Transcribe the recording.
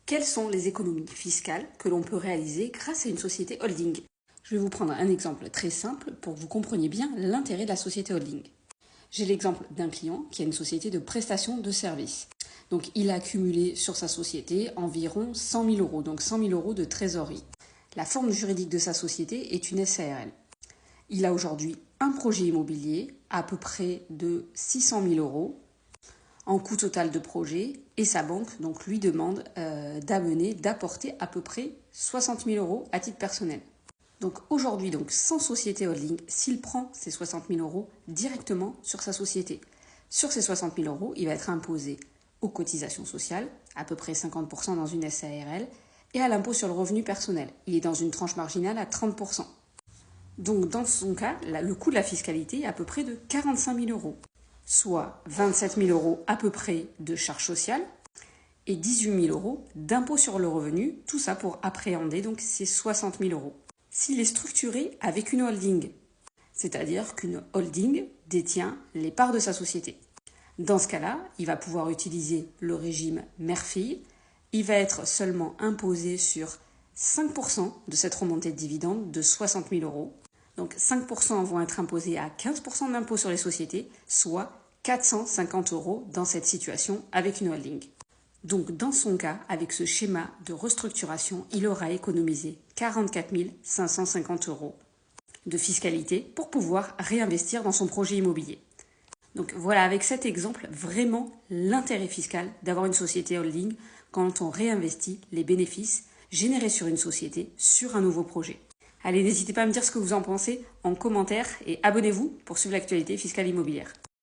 Quelles sont les économies fiscales que l'on peut réaliser grâce à une société holding? Je vais vous prendre un exemple très simple pour que vous compreniez bien l'intérêt de la société holding. J'ai l'exemple d'un client qui a une société de prestation de services. Donc il a accumulé sur sa société environ 100 000 euros, donc 100 000 euros de trésorerie. La forme juridique de sa société est une SARL. Il a aujourd'hui un projet immobilier à peu près de 600 000 euros en coût total de projet et sa banque donc lui demande d'apporter à peu près 60 000 euros à titre personnel. Donc aujourd'hui, sans société holding, s'il prend ces 60 000 euros directement sur sa société, sur ces 60 000 euros, il va être imposé aux cotisations sociales, à peu près 50% dans une SARL, et à l'impôt sur le revenu personnel. Il est dans une tranche marginale à 30%. Donc dans son cas, le coût de la fiscalité est à peu près de 45 000 euros, soit 27 000 euros à peu près de charges sociales et 18 000 euros d'impôt sur le revenu, tout ça pour appréhender donc ces 60 000 euros. S'il est structuré avec une holding, c'est-à-dire qu'une holding détient les parts de sa société. Dans ce cas-là, il va pouvoir utiliser le régime mère-fille. Il va être seulement imposé sur 5% de cette remontée de dividendes de 60 000 euros. Donc 5% vont être imposés à 15% d'impôt sur les sociétés, soit 450 euros dans cette situation avec une holding. Donc dans son cas, avec ce schéma de restructuration, il aura économisé 44 550 euros de fiscalité pour pouvoir réinvestir dans son projet immobilier. Donc voilà, avec cet exemple, vraiment l'intérêt fiscal d'avoir une société holding quand on réinvestit les bénéfices générés sur une société sur un nouveau projet. Allez, n'hésitez pas à me dire ce que vous en pensez en commentaire et abonnez-vous pour suivre l'actualité fiscale immobilière.